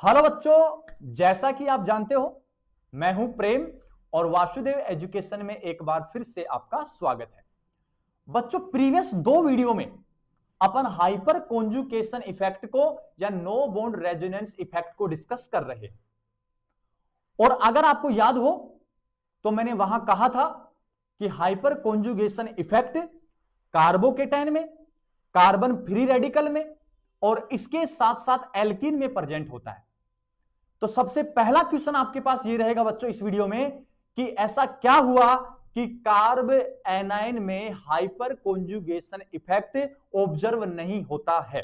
Hello बच्चों, जैसा कि आप जानते हो मैं हूं प्रेम और वासुदेव एजुकेशन में एक बार फिर से आपका स्वागत है। बच्चों, प्रीवियस दो वीडियो में अपन हाइपर कॉन्जुगेशन इफेक्ट को या नो बॉन्ड रेजोनेंस इफेक्ट को डिस्कस कर रहे हैं। और अगर आपको याद हो तो मैंने वहां कहा था कि हाइपर कॉन्जुगेशन इफेक्ट कार्बोकेटाइन में, कार्बन फ्री रेडिकल में और इसके साथ साथ एल्कीन में प्रेजेंट होता है। तो सबसे पहला क्वेश्चन आपके पास ये रहेगा बच्चों इस वीडियो में कि ऐसा क्या हुआ कि कार्ब एनाइन में हाइपर कॉन्जुगेशन इफेक्ट ऑब्जर्व नहीं होता है।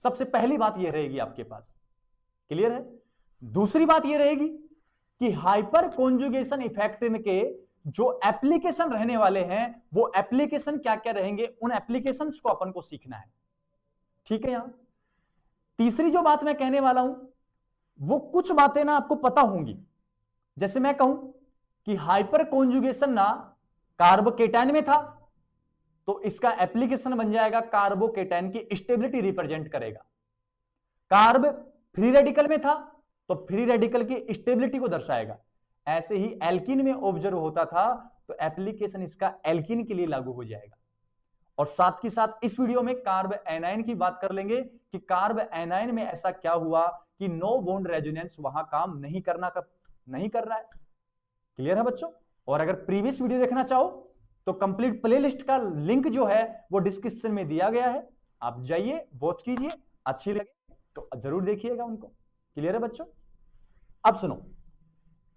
सबसे पहली बात यह रहेगी आपके पास, क्लियर है। दूसरी बात यह रहेगी कि हाइपर कॉन्जुगेशन इफेक्ट के जो एप्लीकेशन रहने वाले हैं वो एप्लीकेशन क्या क्या रहेंगे, उन एप्लीकेशंस को अपन को सीखना है। ठीक है। यहां तीसरी जो बात मैं कहने वाला हूं वो कुछ बातें ना आपको पता होंगी। जैसे मैं कहूं कि हाइपर कॉन्जुगेशन ना कार्बोकेटाइन में था तो इसका एप्लीकेशन बन जाएगा कार्बोकेटाइन की स्टेबिलिटी रिप्रेजेंट करेगा। कार्ब फ्री रेडिकल में था तो फ्री रेडिकल की स्टेबिलिटी को दर्शाएगा। ऐसे ही एल्कीन में ऑब्जर्व होता था तो एप्लीकेशन इसका एल्कीन के लिए लागू हो जाएगा। और साथ ही साथ इस वीडियो में कार्ब एनाइन की बात कर लेंगे कि कार्ब एनाइन में ऐसा क्या हुआ कि नो बॉन्ड रेजोनेंस वहां काम नहीं कर रहा है। क्लियर है बच्चों। और अगर प्रीवियस वीडियो देखना चाहो तो कंप्लीट प्लेलिस्ट का लिंक जो है वो डिस्क्रिप्शन में दिया गया है, आप जाइए वॉच कीजिए, अच्छी लगे तो जरूर देखिएगा उनको। क्लियर है बच्चों। अब सुनो,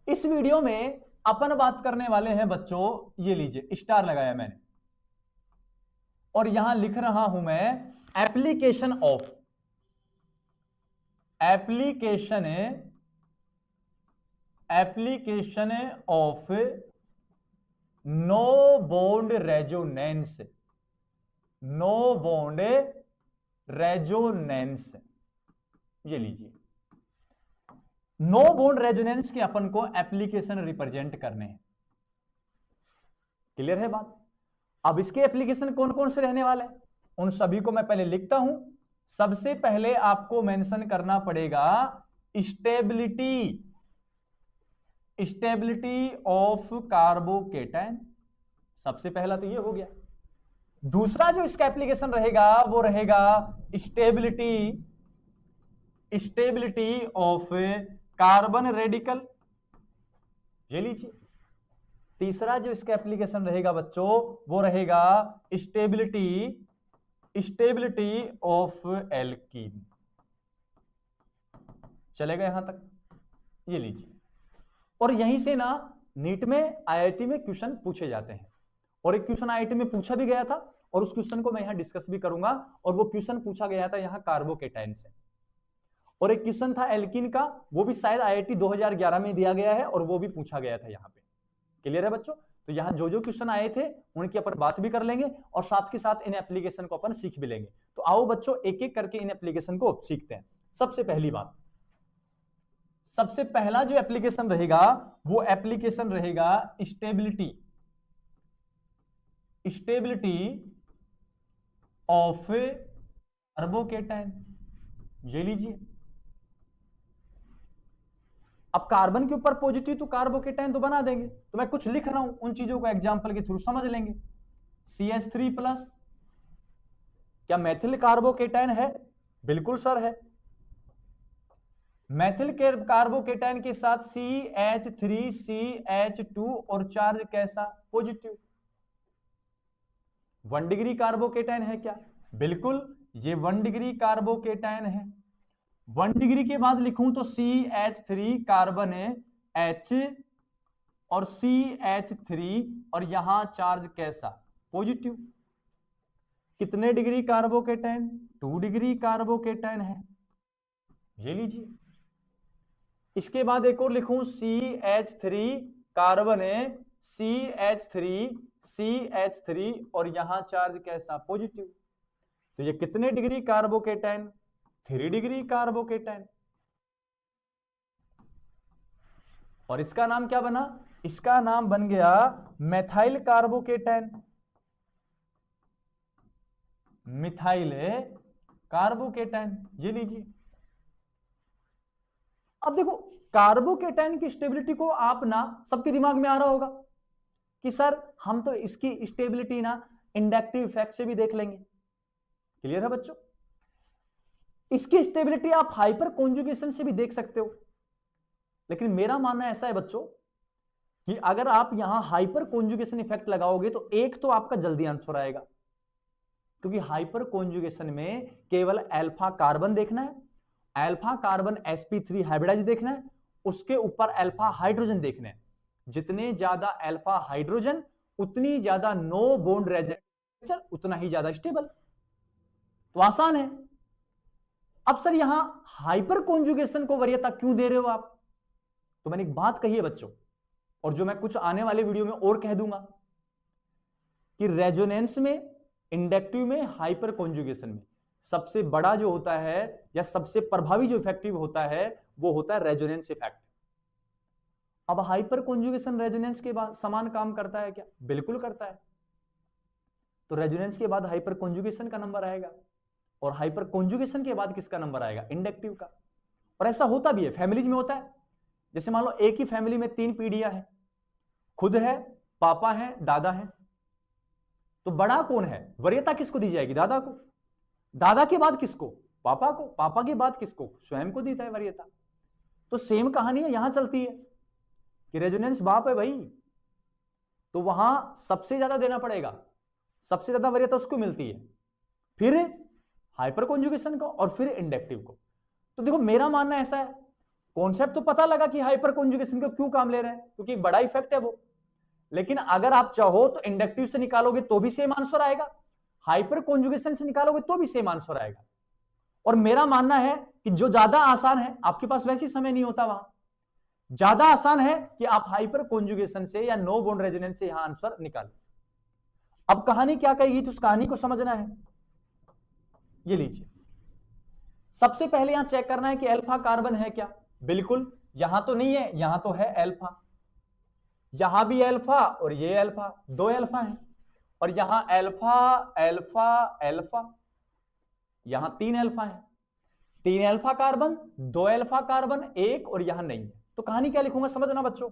इस वीडियो में अपन बात करने वाले हैं बच्चों, ये लीजिए स्टार लगाया मैंने और यहां लिख रहा हूं मैं application of no bond resonance. ये लीजिए, नो बॉन्ड रेजोनेंस के अपन को एप्लीकेशन रिप्रेजेंट करने हैं। क्लियर है बात। अब इसके एप्लीकेशन कौन कौन से रहने वाले हैं उन सभी को मैं पहले लिखता हूं। सबसे पहले आपको मेंशन करना पड़ेगा स्टेबिलिटी ऑफ कार्बोकेटाइन। सबसे पहला तो ये हो गया। दूसरा जो इसका एप्लीकेशन रहेगा वो रहेगा स्टेबिलिटी ऑफ कार्बन रेडिकल। ये लीजिए। तीसरा जो इसका एप्लीकेशन रहेगा बच्चों वो रहेगा स्टेबिलिटी ऑफ एल्कीन। चलेगा यहां तक। ये लीजिए। और यहीं से ना नीट में, आईआईटी में क्वेश्चन पूछे जाते हैं। और एक क्वेश्चन आईआईटी में पूछा भी गया था और उस क्वेश्चन को मैं यहां डिस्कस भी करूंगा। और वो क्वेश्चन पूछा गया था यहां कार्बोकेटाइन से। और एक क्वेश्चन था एल्कीन का, वो भी शायद आईआईटी 2011 में दिया गया है और वो भी पूछा गया था यहां पे। क्लियर है बच्चों। तो यहां जो जो क्वेश्चन आए थे उनकी अपन बात भी कर लेंगे और साथ के साथ इन एप्लीकेशन को अपन सीख भी लेंगे। तो आओ बच्चों एक एक करके इन एप्लीकेशन को सीखते हैं। सबसे पहला जो एप्लीकेशन रहेगा वो एप्लीकेशन रहेगा स्टेबिलिटी ऑफ कार्बोकेटाइन। ये लीजिए। अब कार्बन के ऊपर पॉजिटिव तो कार्बोकेटाइन तो बना देंगे, तो मैं कुछ लिख रहा हूं उन चीजों को एग्जांपल के थ्रू समझ लेंगे। CH3+ क्या मेथिल कार्बोकेटाइन है? बिल्कुल सर है। मेथिल कार्बोकेटाइन के साथ CH3CH2 और चार्ज कैसा? पॉजिटिव। 1 डिग्री कार्बोकेटाइन है क्या? बिल्कुल, ये 1 डिग्री कार्बोकेटाइन है। 1 डिग्री के बाद लिखूं तो CH3 कार्बन H और CH3 और यहां चार्ज कैसा? पॉजिटिव। कितने डिग्री कार्बोकेटाइन? 2 डिग्री कार्बोकेटाइन है। ये लीजिए। इसके बाद एक और लिखूं CH3 कार्बन CH3 और यहां चार्ज कैसा? पॉजिटिव। तो ये कितने डिग्री कार्बोकेटाइन? 3 degree carbocation. और इसका नाम क्या बना? इसका नाम बन गया मेथाइल कार्बोकेटाइन। Methyl carbocation. ये लीजिए। अब देखो कार्बोकेटाइन की स्टेबिलिटी को आप ना सबके दिमाग में आ रहा होगा कि सर हम तो इसकी स्टेबिलिटी ना इंडक्टिव इफेक्ट से भी देख लेंगे। क्लियर है बच्चों? इसकी स्टेबिलिटी आप हाइपर कॉन्जुगेशन से भी देख सकते हो। लेकिन मेरा मानना ऐसा है बच्चों कि अगर आप यहां हाइपर कॉन्जुगेशन इफेक्ट लगाओगे तो एक तो आपका जल्दी आंसर आएगा, क्योंकि हाइपर कॉन्जुगेशन में केवल अल्फा कार्बन देखना है, अल्फा कार्बन sp3 हाइब्रिडाइज देखना है, उसके ऊपर अल्फा हाइड्रोजन देखना है। जितने ज्यादा अल्फा हाइड्रोजन उतनी ज्यादा नो बॉन्ड रेजोनेंस, उतना ही ज्यादा स्टेबल। तो आसान है। अब सर यहां हाइपर कॉन्जुगेशन को वरीयता क्यों दे रहे हो आप? तो मैंने एक बात कही है बच्चों, और जो मैं कुछ आने वाले वीडियो में और कह दूंगा कि रेजोनेंस में, इंडक्टिव में, हाइपर कॉन्जुगेशन में सबसे बड़ा जो होता है या सबसे प्रभावी जो इफेक्टिव होता है वो होता है रेजोनेंस इफेक्ट। अब हाइपर कॉन्जुगेशन रेजोनेंस के बाद समान काम करता है क्या? बिल्कुल करता है। तो रेजोनेंस के बाद हाइपर कॉन्जुगेशन का नंबर आएगा, और हाइपर कॉन्जुगेशन के बाद किसका नंबर आएगा? इंडक्टिव का। और ऐसा होता भी है, फैमिलीज में होता है। जैसे मान लो एक ही फैमिली में 3 पीढ़ियां हैं, खुद है, पापा है, दादा है, तो बड़ा कौन है? वरीयता किसको दी जाएगी? दादा को। दादा के बाद किसको? पापा को। पापा के बाद किसको? स्वयं को देता है वरीयता। तो सेम कहानी है यहां चलती है कि रेजोनेंस बाप है भाई, तो वहां सबसे ज्यादा देना पड़ेगा, सबसे ज्यादा वरीयता उसको मिलती है, फिर हाइपर कॉन्जुगेशन को, और फिर इंडक्टिव को। तो देखो मेरा मानना ऐसा है, कॉन्सेप्ट तो पता लगा कि हाइपर कॉन्जुगेशन को क्यों काम ले रहे हैं, क्योंकि बड़ा इफेक्ट है वो। लेकिन अगर आप चाहो तो इंडक्टिव से निकालोगे तो भी सेम आंसर आएगा, हाइपर कॉन्जुगेशन से निकालोगे तो भी सेम आंसर आएगा। और मेरा मानना है कि जो ज्यादा आसान है, आपके पास वैसे ही समय नहीं होता, वहां ज्यादा आसान है कि आप हाइपर कॉन्जुगेशन से या नो बॉन्ड रेजोनेंस से यहां आंसर निकालो। अब कहानी क्या कहेगी, तो उस कहानी को समझना है। ये लीजिए, सबसे पहले यहां चेक करना है कि अल्फा कार्बन है क्या। बिल्कुल, यहां तो नहीं है, यहां तो है अल्फा, यहां भी अल्फा और ये अल्फा, 2 अल्फा है। और यहां अल्फा अल्फा अल्फा, यहां 3 अल्फा है, 3 अल्फा कार्बन, 2 अल्फा कार्बन, 1 और यहां नहीं है। तो कहानी क्या लिखूंगा समझना बच्चों,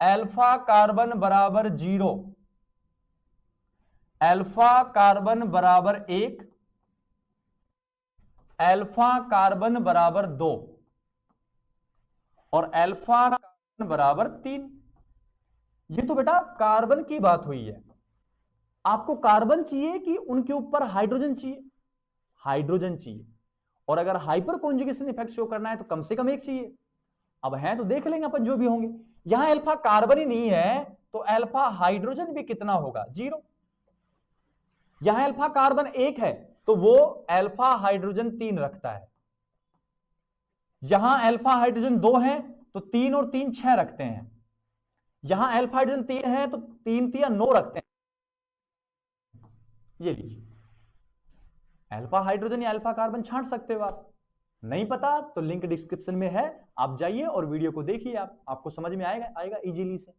अल्फा कार्बन बराबर 0, अल्फा कार्बन बराबर 1, अल्फा कार्बन बराबर 2 और अल्फा कार्बन बराबर 3। ये तो बेटा कार्बन की बात हुई है। आपको कार्बन चाहिए कि उनके ऊपर हाइड्रोजन चाहिए? हाइड्रोजन चाहिए। और अगर हाइपर कॉन्जुगेशन इफेक्ट शो करना है तो कम से कम एक चाहिए। अब है तो देख लेंगे अपन जो भी होंगे। यहां अल्फा कार्बन ही नहीं है तो अल्फा हाइड्रोजन भी कितना होगा? 0। यहां अल्फा कार्बन 1 है तो वो अल्फा हाइड्रोजन 3 रखता है। यहां अल्फा हाइड्रोजन 2 है तो 3 और 3 6 रखते हैं। यहां अल्फा हाइड्रोजन 3 है तो 3 3 9 रखते हैं। ये लीजिए, अल्फा हाइड्रोजन या अल्फा कार्बन छांट सकते हो आप। नहीं पता तो लिंक डिस्क्रिप्शन में है, आप जाइए और वीडियो को देखिए, आपको समझ में आएगा इजीली से।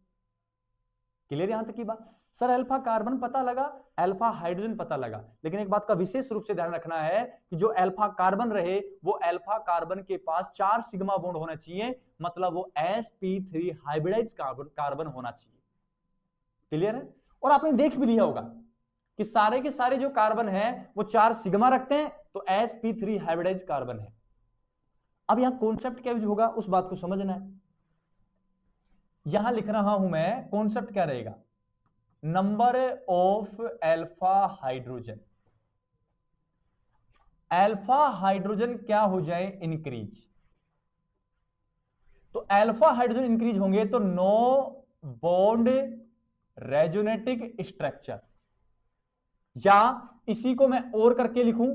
क्लियर यहां तक की बात? सर अल्फा कार्बन पता लगा, अल्फा हाइड्रोजन पता लगा, लेकिन एक बात का विशेष रूप से ध्यान रखना है कि जो अल्फा कार्बन रहे वो अल्फा कार्बन के पास 4 सिग्मा बॉन्ड होना चाहिए, मतलब वो sp3 हाइब्रिडाइज कार्बन होना चाहिए। क्लियर है? और आपने देख भी लिया होगा कि सारे के सारे जो कार्बन है वो 4 सिग्मा रखते हैं, तो sp3 हाइब्रिडाइज कार्बन है। अब यहां कॉन्सेप्ट क्या यूज होगा उस बात को समझना है। यहां लिख रहा हूं मैं, कॉन्सेप्ट क्या रहेगा? Number of alpha hydrogen. Alpha hydrogen क्या हो जाए? इंक्रीज। तो अल्फा हाइड्रोजन इंक्रीज होंगे तो नो बॉन्ड रेजोनेटिक स्ट्रक्चर, या इसी को मैं और करके लिखूं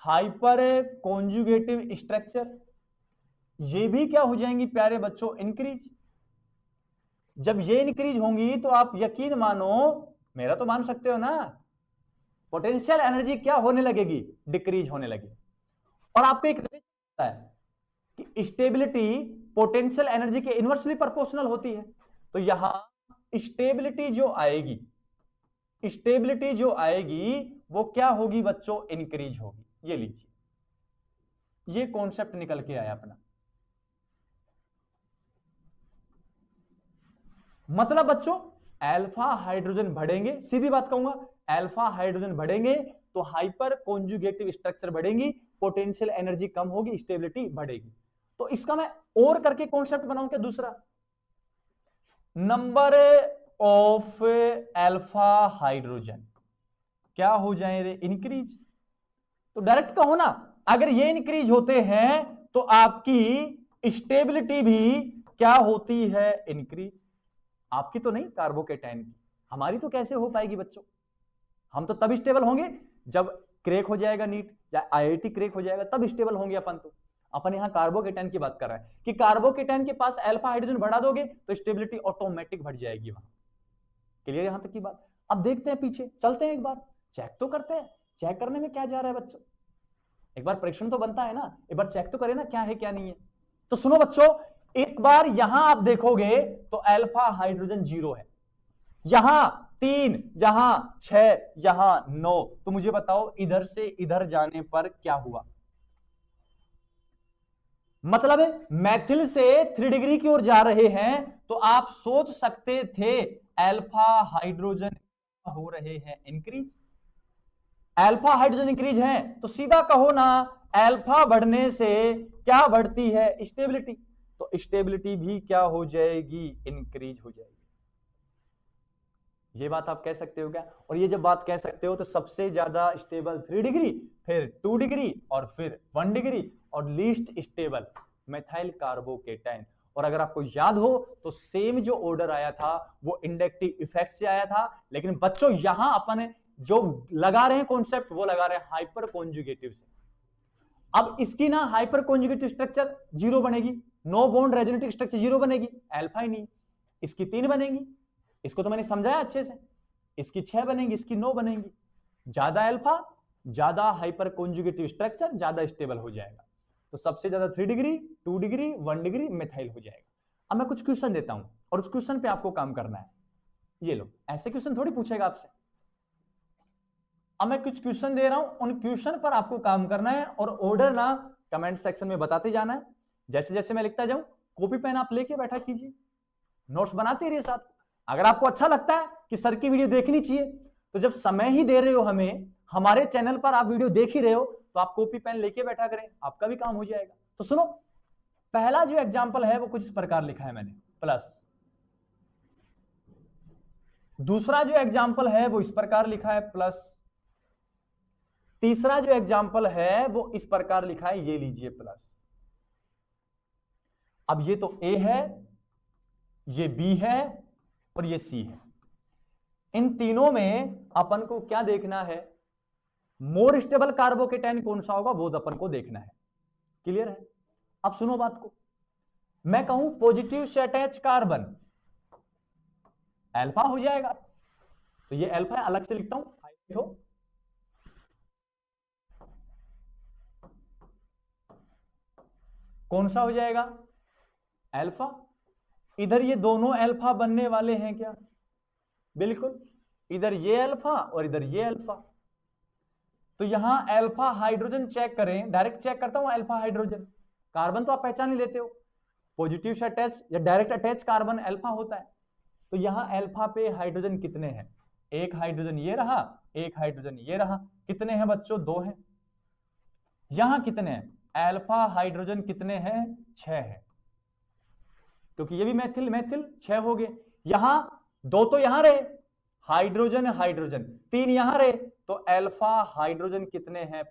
हाइपर कॉन्जुगेटिव स्ट्रक्चर, ये भी क्या हो जाएंगी प्यारे बच्चों? इंक्रीज। जब ये इंक्रीज होंगी तो आप यकीन मानो, मेरा तो मान सकते हो ना, पोटेंशियल एनर्जी क्या होने लगेगी? डिक्रीज होने लगेगी। और आपको एक पता है कि स्टेबिलिटी पोटेंशियल एनर्जी के इनवर्सली प्रोपोर्शनल होती है। तो यहां स्टेबिलिटी जो आएगी, स्टेबिलिटी जो आएगी वो क्या होगी बच्चों? इंक्रीज होगी। ये लीजिए, ये कॉन्सेप्ट निकल के आया अपना। मतलब बच्चों अल्फा हाइड्रोजन बढ़ेंगे, सीधी बात कहूंगा, अल्फा हाइड्रोजन बढ़ेंगे तो हाइपर कॉन्जुगेटिव स्ट्रक्चर बढ़ेंगे, पोटेंशियल एनर्जी कम होगी, स्टेबिलिटी बढ़ेगी। तो इसका मैं और करके कॉन्सेप्ट बनाऊं क्या दूसरा, नंबर ऑफ अल्फा हाइड्रोजन क्या हो जाए रे, इंक्रीज। तो डायरेक्ट कहो ना, अगर ये इंक्रीज होते हैं तो आपकी स्टेबिलिटी भी क्या होती है, इंक्रीज। आपकी तो नहीं कार्बोकेटाइन की, हमारी तो कैसे हो पाएगी बच्चों, हम तो तब स्टेबल होंगे जब क्रेक हो जाएगा नीट या आईआईटी क्रेक हो जाएगा, तब स्टेबल होंगे अपन। तो अपन यहां कार्बोकेटाइन की बात कर रहे हैं कि कार्बोकेटाइन के पास अल्फा हाइड्रोजन बढ़ा दोगे तो स्टेबिलिटी ऑटोमेटिक बढ़ जाएगी वहां। क्लियर यहां तक की बात। अब देखते हैं पीछे, चलते हैं एक बार चेक तो करते हैं, चेक करने में क्या जा रहा है बच्चों, एक बार परीक्षण तो बनता है ना, एक बार चेक तो करें ना क्या है क्या नहीं है। तो सुनो बच्चों, एक बार यहां आप देखोगे तो अल्फा हाइड्रोजन 0 है, यहां 3, यहां 6, यहां 9। तो मुझे बताओ इधर से इधर जाने पर क्या हुआ, मतलब मैथिल से 3 डिग्री की ओर जा रहे हैं तो आप सोच सकते थे अल्फा हाइड्रोजन हो रहे हैं इंक्रीज। अल्फा हाइड्रोजन इंक्रीज है तो सीधा कहो ना, अल्फा बढ़ने से क्या बढ़ती है, स्टेबिलिटी। तो स्टेबिलिटी भी क्या हो जाएगी, इंक्रीज हो जाएगी। ये बात आप कह सकते हो क्या, और ये जब बात कह सकते हो तो सबसे ज्यादा स्टेबल 3 डिग्री, फिर 2 डिग्री और फिर 1 डिग्री, और लीस्ट स्टेबल मेथाइल कार्बोकेटाइन। और अगर आपको याद हो तो सेम जो ऑर्डर आया था वो इंडक्टिव इफेक्ट से आया था, लेकिन बच्चों यहां अपन जो लगा रहे हैं कॉन्सेप्ट वो लगा रहे हैं हाइपर कॉन्जुगेटिव से। अब इसकी ना हाइपर कॉन्जुगेटिव स्ट्रक्चर 0 बनेगी, नो बॉन्ड रेजोनेटिव स्ट्रक्चर 0 बनेगी, अल्फा ही नहीं। इसकी 3 बनेगी, इसको तो मैंने समझाया अच्छे से, इसकी 6 बनेगी, इसकी 9 बनेगी। ज्यादा अल्फा, ज्यादा हाइपर कॉन्जुगेटिव स्ट्रक्चर, ज्यादा स्टेबल हो जाएगा। तो सबसे ज्यादा 3 डिग्री, 2 डिग्री, 1 डिग्री मेथाइल हो जाएगा। अब मैं कुछ क्वेश्चन देता हूं और उस क्वेश्चन पे आपको काम करना है। ये लो, ऐसे क्वेश्चन थोड़ी पूछेगा आपसे। अब मैं कुछ क्वेश्चन दे रहा हूं, उन क्वेश्चन पर आपको काम करना है और ऑर्डर ना कमेंट सेक्शन में बताते जाना है। जैसे जैसे मैं लिखता जाऊं कॉपी पेन आप लेके बैठा कीजिए, नोट्स बनाते रहिए साथ। अगर आपको अच्छा लगता है कि सर की वीडियो देखनी चाहिए तो जब समय ही दे रहे हो हमें, हमारे चैनल पर आप वीडियो देख ही रहे हो, तो आप कॉपी पेन लेके बैठा करें, आपका भी काम हो जाएगा। तो सुनो, पहला जो एग्जाम्पल है वो कुछ इस प्रकार लिखा है मैंने, प्लस। दूसरा जो एग्जाम्पल है वो इस प्रकार लिखा है, प्लस। तीसरा जो एग्जाम्पल है वो इस प्रकार लिखा है, ये लीजिए, प्लस। अब ये तो ए है, ये बी है और ये सी है। इन तीनों में अपन को क्या देखना है, मोर स्टेबल कार्बोकेटाइन कौन सा होगा वो अपन को देखना है। क्लियर है। अब सुनो बात को, मैं कहूं पॉजिटिव से अटैच कार्बन अल्फा हो जाएगा, तो ये अल्फा अलग से लिखता हूं, देखो कौन सा हो जाएगा, अल्फा। इधर ये दोनों अल्फा बनने वाले हैं क्या, बिल्कुल, इधर ये अल्फा और इधर ये अल्फा। तो यहां अल्फा हाइड्रोजन चेक करें, डायरेक्ट चेक करता हूं अल्फा हाइड्रोजन, कार्बन तो आप पहचान ही लेते हो, पॉजिटिव से अटैच या डायरेक्ट अटैच कार्बन अल्फा होता है। तो यहां अल्फा पे हाइड्रोजन कितने हैं, एक हाइड्रोजन ये रहा, एक हाइड्रोजन ये रहा, कितने हैं बच्चों, 2 हैं। यहां कितने हैं, अल्फा हाइड्रोजन कितने हैं, 6 है, क्योंकि ये भी मैथिल मैथिल 6 हो गए। यहां 2 तो यहां रहे, हाइड्रोजन हाइड्रोजन 3 यहां रहे, तो अल्फा हाइड्रोजन कितने हैं,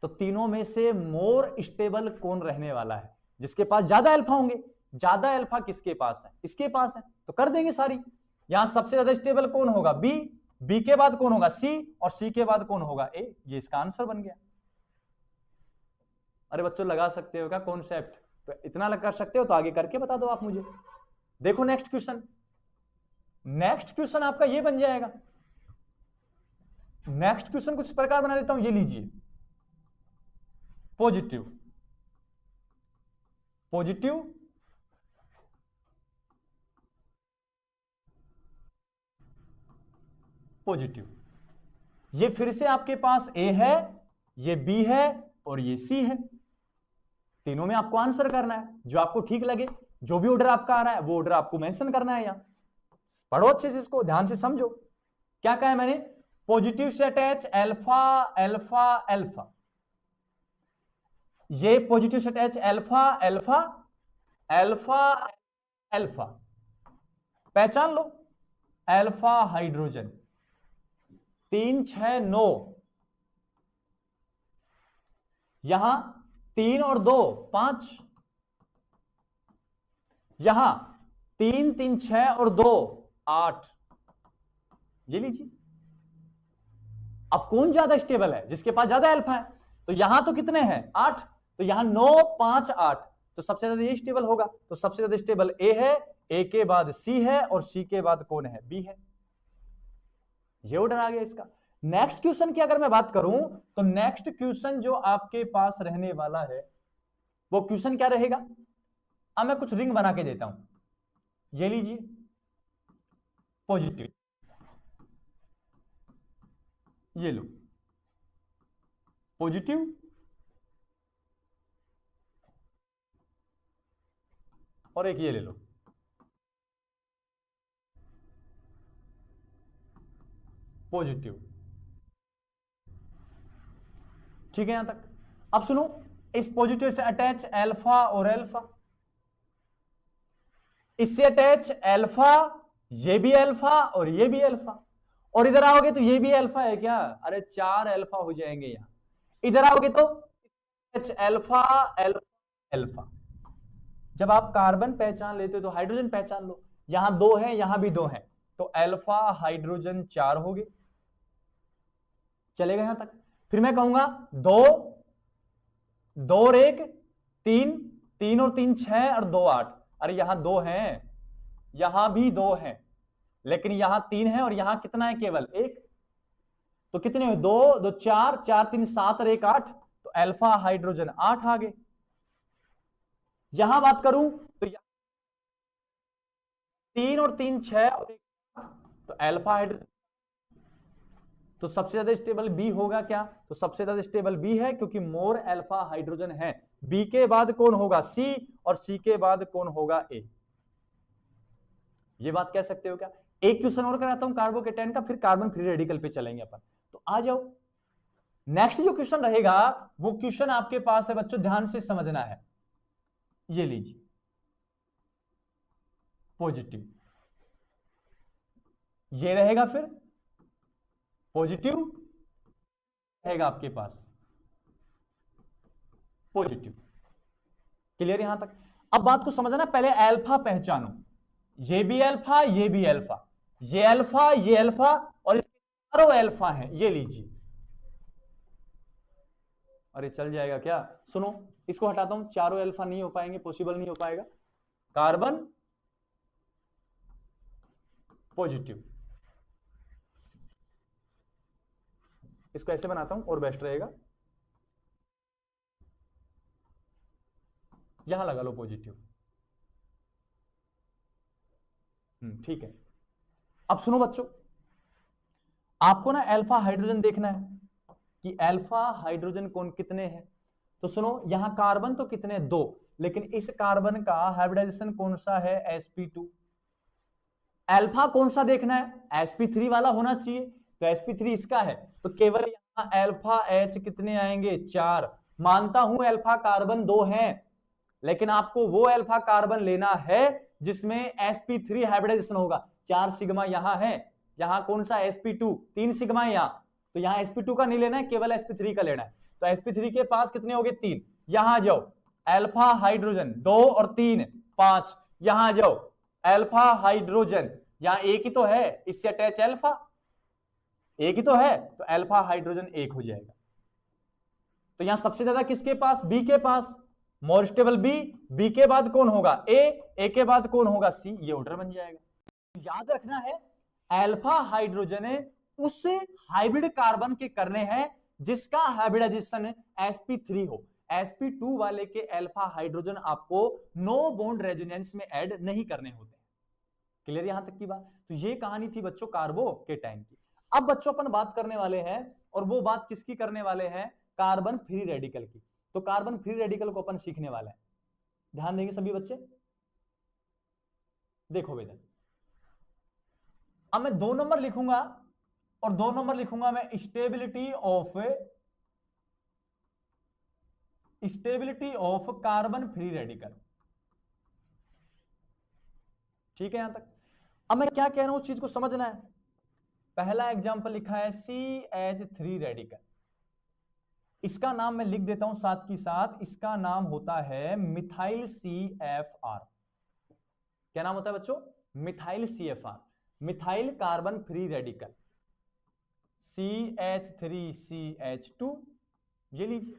तो तीनों में से मोर स्टेबल कौन रहने वाला है, जिसके पास ज्यादा अल्फा होंगे। ज्यादा अल्फा किसके पास है, इसके पास है, तो कर देंगे सारी। यहां सबसे ज्यादा स्टेबल कौन होगा, बी, बी के बाद कौन होगा, सी, और सी के बाद कौन होगा, ए। ये इसका आंसर बन गया। अरे बच्चों लगा सकते हो क्या कॉन्सेप्ट, तो इतना लग कर सकते हो तो आगे करके बता दो आप मुझे। देखो नेक्स्ट क्वेश्चन, नेक्स्ट क्वेश्चन आपका ये बन जाएगा। नेक्स्ट क्वेश्चन कुछ इस प्रकार बना देता हूं, ये लीजिए, पॉजिटिव पॉजिटिव पॉजिटिव, ये फिर से आपके पास ए है, ये बी है और ये सी है। तीनों में आपको आंसर करना है, जो आपको ठीक लगे। जो भी ऑर्डर आपका आ रहा है वो ऑर्डर आपको मेंशन करना है। यहां पढ़ो अच्छे से, इसको ध्यान से समझो। क्या कहा है मैंने? पॉजिटिव से अटैच अल्फा अल्फा अल्फा, ये पॉजिटिव से attach alpha alpha alpha alpha, पहचान लो। अल्फा हाइड्रोजन 3 6 9, यहां 3 और 2 5, यहां 3 3 6 और 2 8, ये लीजिए। अब कौन ज्यादा स्टेबल है? जिसके पास ज्यादा अल्फा है। तो यहां तो कितने हैं? 8, तो यहां 9 5 8, तो सबसे ज्यादा ये स्टेबल होगा। तो सबसे ज्यादा स्टेबल ए है, ए के बाद सी है, और सी के बाद कौन है? बी है। ये ऑर्डर आ गया इसका। नेक्स्ट क्वेश्चन की अगर मैं बात करूं तो नेक्स्ट क्वेश्चन जो आपके पास रहने वाला है वो क्वेश्चन क्या रहेगा? अब मैं कुछ रिंग बना के देता हूं, ये लीजिए। पॉजिटिव, ये लो पॉजिटिव, और एक ये ले लो पॉजिटिव। ठीक है यहां तक। अब सुनो, इस पॉजिटिव से अटैच अल्फा और अल्फा, इससे अटैच अल्फा, ये भी अल्फा और ये भी अल्फा, और इधर आओगे तो ये भी अल्फा है क्या? अरे 4 अल्फा हो जाएंगे यहां। इधर आओगे तो अल्फा अल्फा अल्फा। जब आप कार्बन पहचान लेते हो तो हाइड्रोजन पहचान लो। यहां 2 है, यहां भी 2 है, तो अल्फा हाइड्रोजन 4 हो गए। चलेगा यहां तक। फिर मैं कहूंगा 2 2 और 1 3, 3 और 3 6 और 2 8। अरे यहां 2 हैं, यहां भी 2 हैं, लेकिन यहां 3 है और यहां कितना है? केवल 1। तो कितने हुए? 2 2 4, 4 3 7 और 1 8, तो अल्फा हाइड्रोजन 8 आ गए। यहां बात करूं तो 3 और 3 6 और 1 8, तो अल्फा हाइड्रोजन। तो सबसे ज्यादा स्टेबल बी होगा क्या? तो सबसे ज्यादा स्टेबल बी है, क्योंकि मोर अल्फा हाइड्रोजन है। बी के बाद कौन होगा? सी, और सी के बाद कौन होगा? ए। ये बात कह सकते हो क्या? एक क्वेश्चन और कराता हूं कार्बोकेटाइन का, फिर कार्बन फ्री रेडिकल पे चलेंगे अपन। तो आ जाओ, नेक्स्ट जो क्वेश्चन रहेगा वो क्वेश्चन आपके पास है बच्चों, ध्यान से समझना है। ये लीजिए पॉजिटिव, ये रहेगा, फिर पॉजिटिव रहेगा आपके पास, पॉजिटिव। क्लियर यहां तक? अब बात को समझना, पहले अल्फा पहचानो। ये भी अल्फा, ये भी अल्फा, ये अल्फा, ये अल्फा, और चारों अल्फा हैं। ये लीजिए। अरे चल जाएगा क्या? सुनो, इसको हटाता हूं, चारों अल्फा नहीं हो पाएंगे, पॉसिबल नहीं हो पाएगा। कार्बन पॉजिटिव, इसको ऐसे बनाता हूं और बेस्ट रहेगा। यहां लगा लो पॉजिटिव। ठीक है। अब सुनो बच्चों, आपको ना अल्फा हाइड्रोजन देखना है कि अल्फा हाइड्रोजन कौन कितने हैं। तो सुनो, यहां कार्बन तो कितने? 2, लेकिन इस कार्बन का हाइब्रिडाइजेशन कौन सा है? sp2। अल्फा कौन सा देखना है? sp3 वाला होना चाहिए, तो sp3 इसका है, तो केवल यहां अल्फा H कितने आएंगे? 4। मानता हूं अल्फा कार्बन 2 हैं, लेकिन आपको वो अल्फा कार्बन लेना है जिसमें sp3 हाइब्रिडाइजेशन होगा। 4 सिग्मा यहां है, यहां कौन सा? sp2, 3 सिग्मा है यहां, तो यहां sp2 का नहीं लेना है, केवल sp3 का लेना है। तो sp3 के पास कितने हो गए? 3। यहां जाओ, अल्फा हाइड्रोजन 2 और 3 5, यहां जाओ अल्फा हाइड्रोजन, यहां एक ही तो है, इससे अटैच अल्फा, एक ही तो है, तो अल्फा हाइड्रोजन 1 हो जाएगा। तो यहां सबसे ज्यादा किसके पास? बी के पास, मोर स्टेबल बी। बी के बाद कौन होगा? ए के बाद कौन होगा? सी। ये ऑर्डर बन जाएगा। याद रखना है, अल्फा हाइड्रोजन उस हाइब्रिड कार्बन के करने हैं जिसका हाइब्रिडाइजेशन sp3 हो। sp2 वाले के अल्फा हाइड्रोजन आपको नो बॉन्ड रेजोनेंस में ऐड नहीं करने होते। क्लियर यहां तक की बात? तो ये कहानी थी बच्चों कार्बोकेटाइन की। अब बच्चों अपन बात करने वाले हैं, और वो बात किसकी करने वाले हैं? कार्बन फ्री रेडिकल की। तो कार्बन फ्री रेडिकल को अपन सीखने वाले हैं। ध्यान देंगे सभी बच्चे। देखो बेटा, अब मैं 2 नंबर लिखूंगा और 2 नंबर लिखूंगा मैं stability of carbon free radical. ठीक है यहां तक। अब मैं क्या कह रहा हूं उस चीज को समझना है। पहला एग्जांपल लिखा है CH3 रेडिकल, इसका नाम मैं लिख देता हूं साथ की साथ, इसका नाम होता है मिथाइल CFR। क्या नाम होता है बच्चों? Methyl CFR, methyl carbon free radical. CH3CH2, ये लीजिए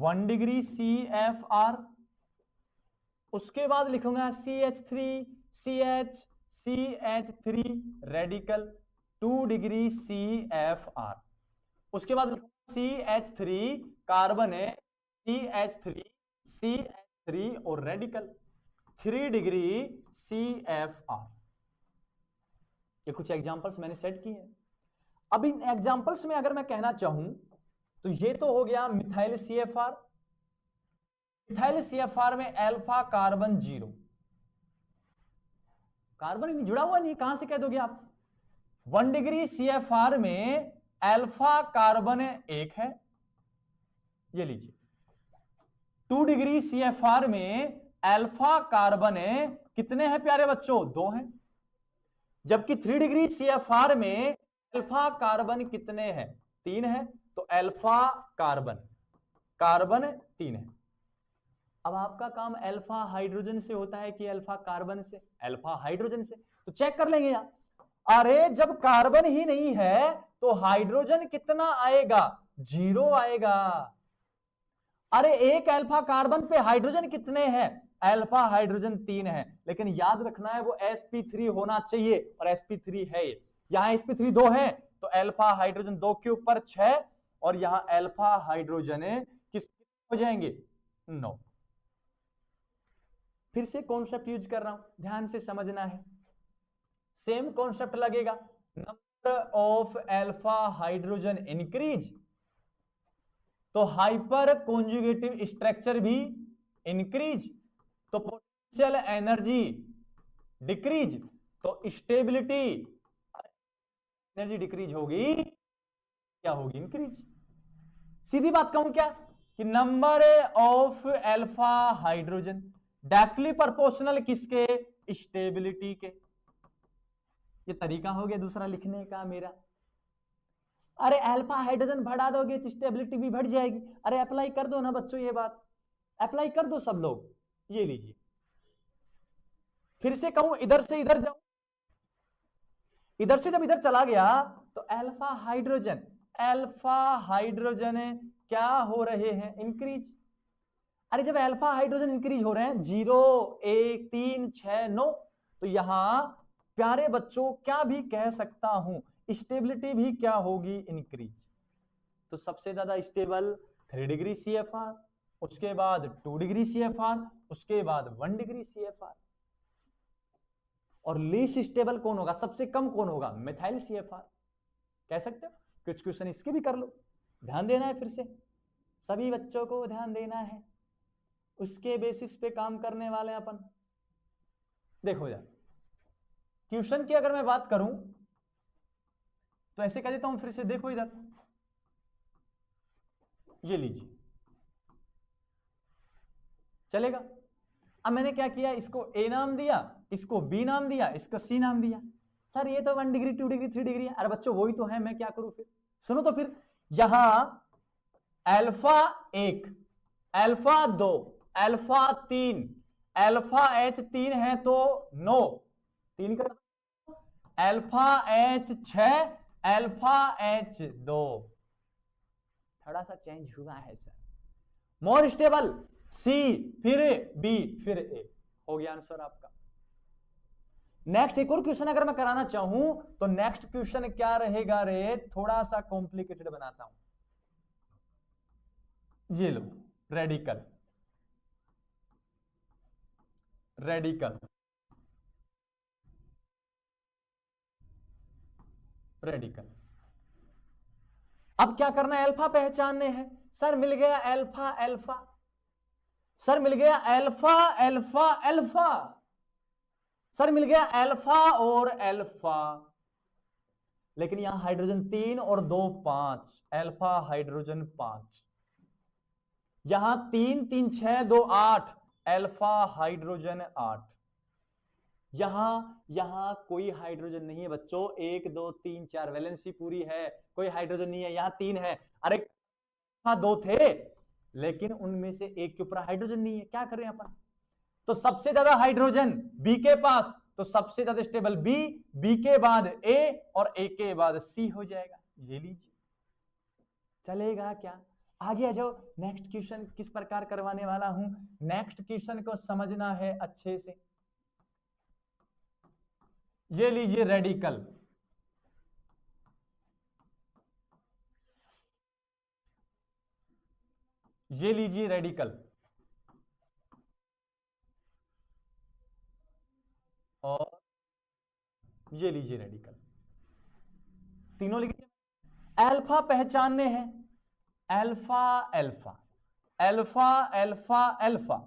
1 डिग्री CFR। उसके बाद लिखूंगा CH3 रेडिकल 2 डिग्री CFR। उसके बाद CH3 कार्बन है, CH3 और रेडिकल 3 डिग्री CFR। ये कुछ एग्जांपल्स मैंने सेट किए हैं। अब इन एग्जांपल्स में अगर मैं कहना चाहूं तो ये तो हो गया मिथाइल CFR। मिथाइल CFR में अल्फा कार्बन 0, कार्बन नहीं जुड़ा हुआ, नहीं, कहां से कह दोगे आप? 1 डिग्री CFR में अल्फा कार्बन 1 है, ये लीजिए। 2 डिग्री CFR में अल्फा कार्बन कितने हैं प्यारे बच्चों? 2 हैं। जबकि 3 डिग्री CFR में अल्फा कार्बन कितने हैं? 3 हैं। तो अल्फा कार्बन 3 है। अब आपका काम अल्फा हाइड्रोजन से होता है कि अल्फा कार्बन से? अल्फा हाइड्रोजन से। तो चेक कर लेंगे यार। अरे जब कार्बन ही नहीं है तो हाइड्रोजन कितना आएगा? 0 आएगा। अरे एक अल्फा कार्बन पे हाइड्रोजन कितने हैं? अल्फा हाइड्रोजन 3 है। लेकिन याद रखना है वो sp3 होना चाहिए, और sp3 है ये। यहां sp3 2 है तो अल्फा हाइड्रोजन 2 के ऊपर 6, और यहां अल्फा हाइड्रोजन किस हो जाएंगे? 9। फिर से कॉन्सेप्ट यूज कर रहा हूं, ध्यान से समझना है। सेम कॉन्सेप्ट लगेगा। Number of alpha hydrogen increase तो हाइपर कॉन्जुगेटिव स्ट्रक्चर भी इंक्रीज, तो पोटेंशियल एनर्जी डिक्रीज, तो स्टेबिलिटी एनर्जी डिक्रीज होगी, क्या होगी? इंक्रीज। सीधी बात कहूं क्या कि number of alpha hydrogen directly proportional किसके? स्टेबिलिटी के। ये तरीका हो गया दूसरा लिखने का मेरा। अरे अल्फा हाइड्रोजन बढ़ा दोगे तो स्टेबिलिटी भी बढ़ जाएगी। अरे अप्लाई कर दो ना बच्चों, ये बात अप्लाई कर दो सब लोग। ये लीजिए, फिर से कहूं इधर से इधर जाऊं, इधर से जब इधर चला गया तो अल्फा हाइड्रोजन क्या हो रहे हैं? इंक्रीज। अरे जब अल्फा हाइड्रोजन इंक्रीज हो रहे हैं 0 1 3 6 9, तो यहां प्यारे बच्चों क्या भी कह सकता हूं, स्टेबिलिटी भी क्या होगी? इंक्रीज। तो सबसे ज्यादा स्टेबल 3 डिग्री CFR, उसके बाद 2 डिग्री CFR, उसके बाद 1 डिग्री CFR। और लीस्ट स्टेबल कौन होगा? सबसे कम कौन होगा? Methyl CFR। कह सकते हो। कुछ क्वेश्चन इसके भी कर लो, ध्यान देना है। फिर से सभी बच्चों को ध्यान देना है, उसके बेसिस पे काम करने वाले अपन। देखो यार, क्वेश्चन की अगर मैं बात करूं तो ऐसे कह देता हूं, फिर से देखो इधर, ये लीजिए, चलेगा। अब मैंने क्या किया, इसको A नाम दिया, इसको B नाम दिया, इसको C नाम दिया। सर ये तो 1 डिग्री 2 डिग्री 3 डिग्री है। अरे बच्चों वही तो है, मैं क्या करूं फिर? सुनो तो फिर, यहां alpha 1, alpha 2, alpha 3, alpha H3 है तो 9, 3 का अल्फा H6, अल्फा H2। थोड़ा सा चेंज हुआ है सर। मोर स्टेबल C, फिर B, फिर A। हो गया आंसर आपका। नेक्स्ट एक और क्वेश्चन अगर मैं कराना चाहूं तो नेक्स्ट क्वेश्चन क्या रहेगा रे? थोड़ा सा कॉम्प्लिकेटेड बनाता हूं। ये लो, रेडिकल अब क्या करना है? अल्फा पहचानने हैं। सर मिल गया अल्फा, सर मिल गया अल्फा। सर मिल गया अल्फा और अल्फा, लेकिन यहां हाइड्रोजन 3 और 2 5, अल्फा हाइड्रोजन 5, यहां 3 3 6 2 8, अल्फा हाइड्रोजन 8, यहां कोई हाइड्रोजन नहीं है बच्चों, 1 2 3 4 वैलेंसी पूरी है, कोई हाइड्रोजन नहीं है, यहां 3 है। अरे हाँ 2 थे, लेकिन उनमें से एक के ऊपर हाइड्रोजन नहीं है, क्या कर रहे हैं अपन? तो सबसे ज्यादा हाइड्रोजन बी के पास, तो सबसे ज्यादा स्टेबल बी, बी के बाद ए और ए के बाद सी हो जाएगा। ये लीजिए, चलेगा क्या? आगे आ जाओ, नेक्स्ट क्वेश्चन किस प्रकार करवाने वाला हूं, नेक्स्ट क्वेश्चन को समझना है अच्छे से। ये लीजिए रेडिकल, ये लीजिए रेडिकल, और ये लीजिए रेडिकल, तीनों लिखिए। अल्फा पहचानने हैं, alpha alpha alpha alpha alpha,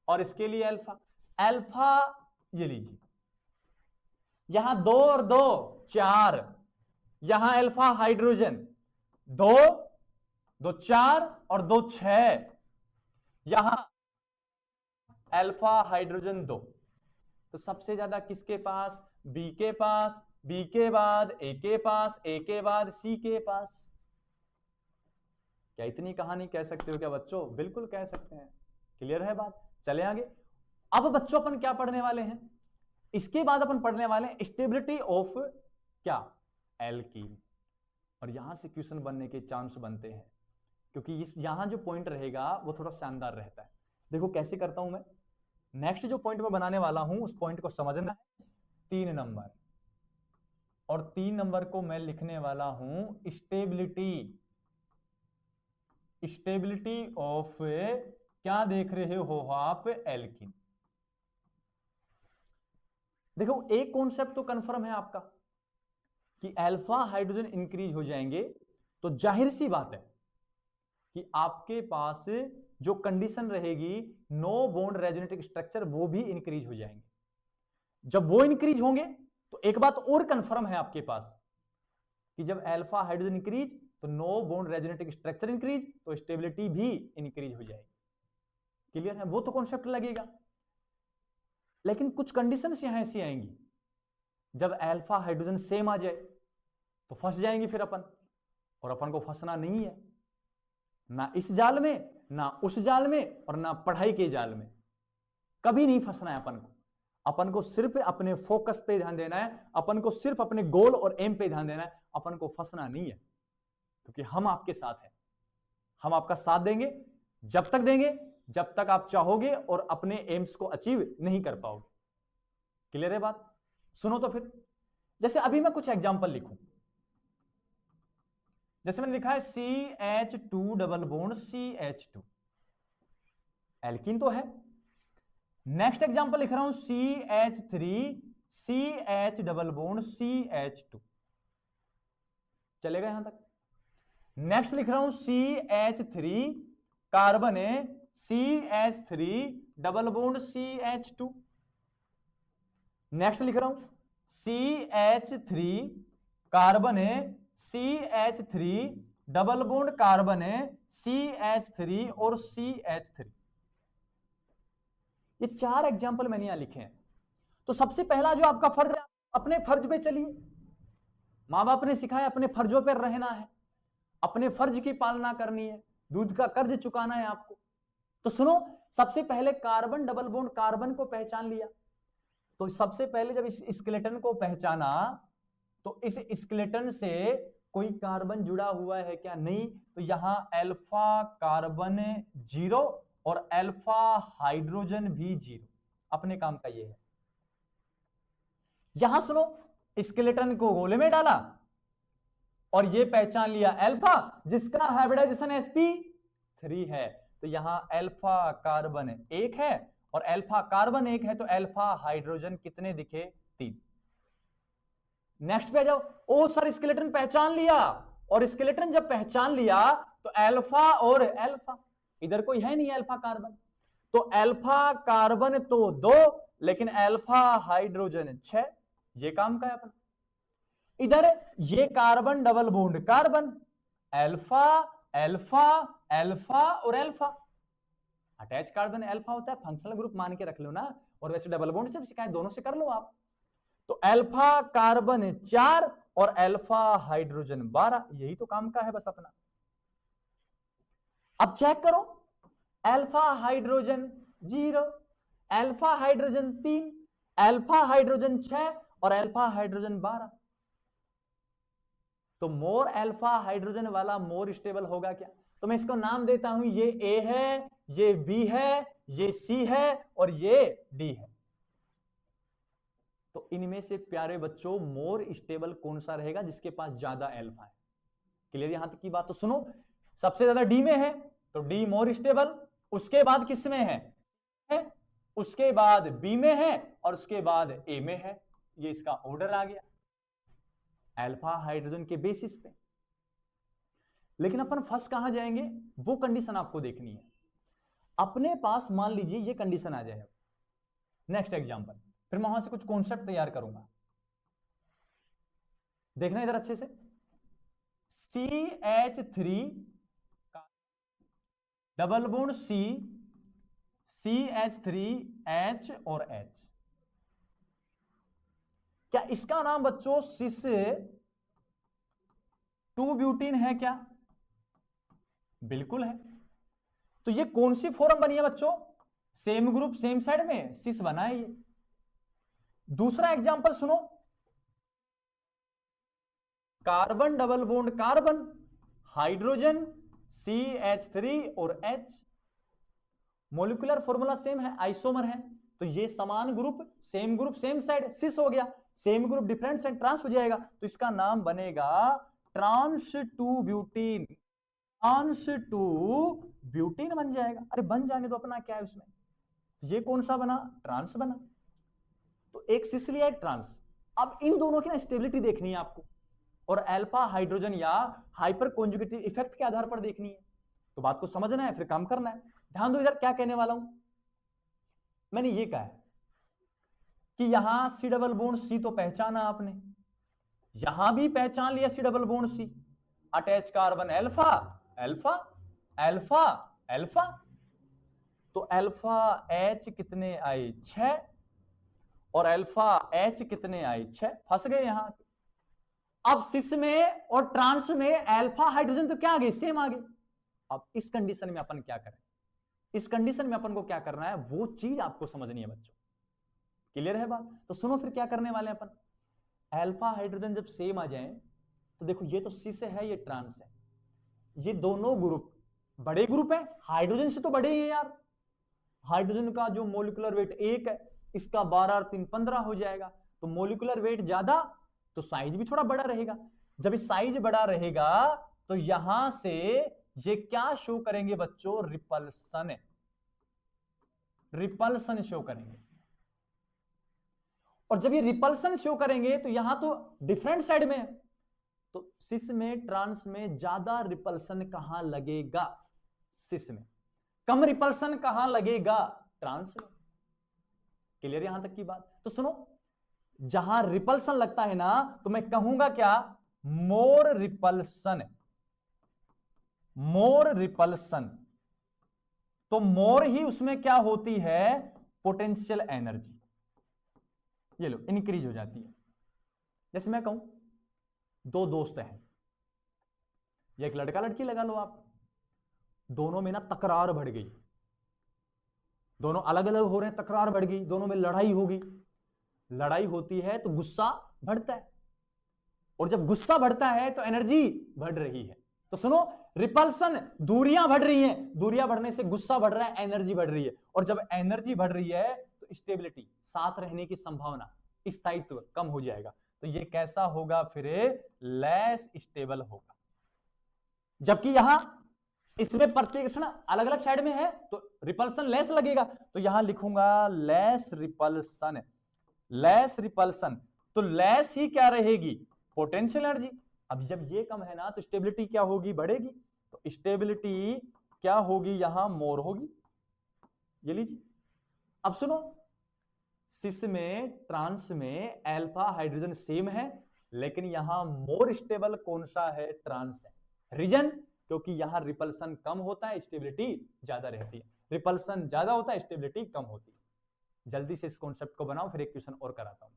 और इसके लिए अल्फा अल्फा, ये लीजिए, यहां 2 और 2 4, यहां अल्फा हाइड्रोजन 2 2 4 और 2 6, यहां अल्फा हाइड्रोजन 2। तो सबसे ज्यादा किसके पास? बी के पास, बी के बाद ए के पास, ए के बाद सी के पास। क्या इतनी कहानी कह सकते हो क्या बच्चों? बिल्कुल कह सकते हैं। क्लियर है बात? चले आगे। अब बच्चों अपन क्या पढ़ने वाले हैं? इसके बाद अपन पढ़ने वाले हैं स्टेबिलिटी ऑफ क्या? एल्कीन। और यहां से क्वेश्चन बनने के चांस बनते हैं, क्योंकि इस यहां जो पॉइंट रहेगा वो थोड़ा शानदार रहता है। देखो कैसे करता हूं मैं। नेक्स्ट जो पॉइंट मैं बनाने वाला हूं उस पॉइंट को समझना है। 3 नंबर, और 3 नंबर को मैं लिखने वाला हूं स्टेबिलिटी, स्टेबिलिटी ऑफ क्या देख रहे हो आप? एल्कीन। देखो एक कॉन्सेप्ट तो कंफर्म है आपका कि अल्फा हाइड्रोजन इंक्रीज हो जाएंगे, तो जाहिर सी बात है कि आपके पास जो कंडीशन रहेगी नो बॉन्ड रेजोनेटिव स्ट्रक्चर, वो भी इंक्रीज हो जाएंगे। जब वो इंक्रीज होंगे तो एक बात और कंफर्म है आपके पास कि जब अल्फा हाइड्रोजन इंक्रीज तो no bond resonative structure increase, तो स्टेबिलिटी भी इंक्रीज हो जाएगी। क्लियर है? वो तो कॉन्सेप्ट लगेगा, लेकिन कुछ कंडीशंस यहां ऐसी आएंगी, जब अल्फा हाइड्रोजन सेम आ जाए तो फंस जाएंगे फिर अपन, और अपन को फंसना नहीं है, ना इस जाल में, ना उस जाल में, और ना पढ़ाई के जाल में। कभी नहीं फंसना है अपन को। अपन को सिर्फ अपने फोकस पे ध्यान देना है, अपन को सिर्फ अपने गोल और एम पे ध्यान देना है, अपन को फंसना नहीं है, क्योंकि हम आपके साथ हैं। हम आपका साथ देंगे, जब तक देंगे जब तक आप चाहोगे और अपने एम्स को अचीव नहीं कर पाओगे। क्लियर है बात? सुनो तो फिर, जैसे अभी मैं कुछ एग्जांपल लिखूं, जैसे मैंने लिखा है CH2 double bond CH2, alkene तो है। नेक्स्ट एग्जांपल लिख रहा हूं CH3 CH double bond CH2, चलेगा यहां तक? नेक्स्ट लिख रहा हूं CH3 कार्बन है CH3 double bond CH2। Next लिख रहा हूं CH3 कार्बन है CH3 डबल बॉन्ड कार्बन है CH3 और CH3। ये 4 एग्जाम्पल मैंने यहां लिखे हैं। तो सबसे पहला जो आपका फर्ज है, अपने फर्ज पे चलिए। मां बाप ने सिखाया अपने फर्जों पर रहना है, अपने फर्ज की पालना करनी है, दूध का कर्ज चुकाना है आपको। तो सुनो, सबसे पहले कार्बन डबल बॉन्ड कार्बन को पहचान लिया। तो सबसे पहले जब इस स्केलेटन को पहचाना तो इस स्केलेटन से कोई कार्बन जुड़ा हुआ है क्या? नहीं। तो यहां अल्फा कार्बन 0 और अल्फा हाइड्रोजन भी 0। अपने काम का ये है। यहां सुनो, स्केलेटन को गोले में डाला और ये पहचान लिया अल्फा, जिसका हाइब्रिडाइजेशन sp3 है। तो यहां अल्फा कार्बन 1 है और अल्फा कार्बन 1 है, तो अल्फा हाइड्रोजन कितने दिखे? 3। नेक्स्ट पे आ जाओ। ओ सर, स्केलेटन पहचान लिया, और स्केलेटन जब पहचान लिया तो अल्फा और अल्फा, इधर कोई है नहीं अल्फा कार्बन, तो अल्फा कार्बन तो 2, लेकिन अल्फा हाइड्रोजन 6, ये काम का है अपन। इधर ये carbon double bond carbon, alpha alpha alpha और अल्फा। अटैच कार्बन अल्फा होता है, फंक्शनल ग्रुप मान के रख लो ना, और वैसे डबल बॉन्ड से शिकायत दोनों से कर लो आप। तो अल्फा कार्बन 4 और अल्फा हाइड्रोजन 12, यही तो काम का है बस अपना। अब चेक करो, alpha hydrogen 0, alpha hydrogen 3, alpha hydrogen 6 और अल्फा हाइड्रोजन 12। तो मोर अल्फा हाइड्रोजन वाला मोर स्टेबल होगा क्या? तो मैं इसको नाम देता हूं, ये ए है, ये बी है, ये सी है और ये डी है। तो इनमें से प्यारे बच्चों मोर स्टेबल कौन सा रहेगा? जिसके पास ज्यादा अल्फा है। क्लियर यहां तक की बात? तो सुनो, सबसे ज्यादा डी में है तो डी मोर स्टेबल, उसके बाद किस में है? उसके बाद बी में है और उसके बाद ए में है। ये इसका ऑर्डर आ गया अल्फा हाइड्रोजन के बेसिस पे। लेकिन अपन फंस कहां जाएंगे, वो कंडीशन आपको देखनी है। अपने पास मान लीजिए ये कंडीशन आ जाए, नेक्स्ट एग्जांपल, फिर मैं वहां से कुछ कॉन्सेप्ट तैयार करूंगा। देखना इधर अच्छे से, CH3 डबल बॉन्ड CH3H और H, क्या इसका नाम बच्चों सिस 2 ब्यूटीन है क्या? बिल्कुल है। तो ये कौन सी फॉर्म बनी है बच्चों? सेम ग्रुप सेम साइड में सिस बना है ये। दूसरा एग्जांपल सुनो, carbon double bond carbon hydrogen CH3 और H, मोलिकुलर फॉर्मूला सेम है, आइसोमर है, तो ये समान ग्रुप सेम साइड सिस हो गया, same group different side trans हो जाएगा, तो इसका नाम बनेगा ट्रांस 2 ब्यूटीन, ट्रांस 2 ब्यूटीन बन जाएगा। अरे बन जाने दो, अपना क्या है उसमें। तो ये कौन सा बना? ट्रांस बना। तो एक सिस लिया, एक ट्रांस। अब इन दोनों की ना स्टेबिलिटी देखनी है आपको, और अल्फा हाइड्रोजन या हाइपर कॉन्जुगेटिव इफेक्ट के आधार पर देखनी है। तो बात को समझना है, फिर काम करना है। ध्यान दो इधर क्या कहने वाला हूं। मैंने ये कहा है कि यहां सी डबल बॉन्ड सी तो पहचाना आपने, यहां भी पहचान लिया C double bond C, attach carbon alpha alpha alpha alpha. तो अल्फा H कितने आए? 6 और अल्फा H कितने आए? 6। फंस गए यहां। अब सिस में और ट्रांस में अल्फा हाइड्रोजन तो क्या आ गए? सेम आ गए। अब इस कंडीशन में अपन क्या करें? इस कंडीशन में अपन को क्या करना है, वो चीज आपको समझनी है बच्चों। क्लियर है बात? तो सुनो फिर क्या करने वाले हैं अपन। अल्फा हाइड्रोजन जब सेम आ जाए तो देखो, ये तो सिस है, ये ट्रांस है, ये दोनों ग्रुप बड़े ग्रुप है, हाइड्रोजन से तो बड़े ही है यार। हाइड्रोजन का जो मोलिकुलर वेट 1 है, इसका 12 और 3 15 हो जाएगा। तो मोलिकुलर वेट ज्यादा तो साइज भी थोड़ा बड़ा रहेगा। जब इस साइज बड़ा रहेगा तो यहां से ये क्या शो करेंगे बच्चों? रिपल्सन, रिपल्सन शो करेंगे। और जब ये रिपल्सन शो करेंगे तो यहां तो डिफरेंट साइड में है, तो सिस में ट्रांस में ज्यादा रिपल्सन कहां लगेगा? सिस में। कम रिपल्सन कहां लगेगा? ट्रांस में। क्लियर यहां तक की बात? तो सुनो, जहां रिपल्सन लगता है ना, तो मैं कहूंगा क्या? More repulsion, more repulsion. तो मोर ही उसमें क्या होती है? पोटेंशियल एनर्जी, ये लो इंक्रीज हो जाती है। जैसे मैं कहूं दो दोस्त हैं, ये एक लड़का लड़की लगा लो आप, दोनों में ना तकरार बढ़ गई, दोनों अलग अलग हो रहे हैं, तकरार बढ़ गई, दोनों में लड़ाई होगी। लड़ाई होती है तो गुस्सा बढ़ता है, और जब गुस्सा बढ़ता है तो एनर्जी बढ़ रही है। तो सुनो, रिपल्सन, दूरियां बढ़ रही हैं, दूरियां बढ़ने से गुस्सा बढ़ रहा है, एनर्जी बढ़ रही है, और जब एनर्जी बढ़ रही है तो स्टेबिलिटी, साथ रहने की संभावना, स्थायित्व कम हो जाएगा। तो ये कैसा होगा फिर? लेस स्टेबल होगा। जबकि यहां इसमें प्रतिकर्षण अलग अलग साइड में है तो रिपल्सन लेस लगेगा, तो यहां लिखूंगा लेस रिपल्सन, लेस रिपल्सन। तो लेस ही क्या रहेगी? Potential energy. अब जब ये कम है ना तो स्टेबिलिटी क्या होगी? बढ़ेगी। तो स्टेबिलिटी क्या होगी? यहां मोर होगी। ये लीजिए। अब सुनो, सिस में ट्रांस में अल्फा हाइड्रोजन सेम है, लेकिन यहां मोर स्टेबल कौन सा है? ट्रांस है। रीजन, क्योंकि यहां रिपल्सन कम होता है, स्टेबिलिटी ज्यादा रहती है। रिपल्सन ज्यादा होता है, स्टेबिलिटी कम होती है। जल्दी से इस कॉन्सेप्ट को बनाओ, फिर एक क्वेश्चन और कराता हूं।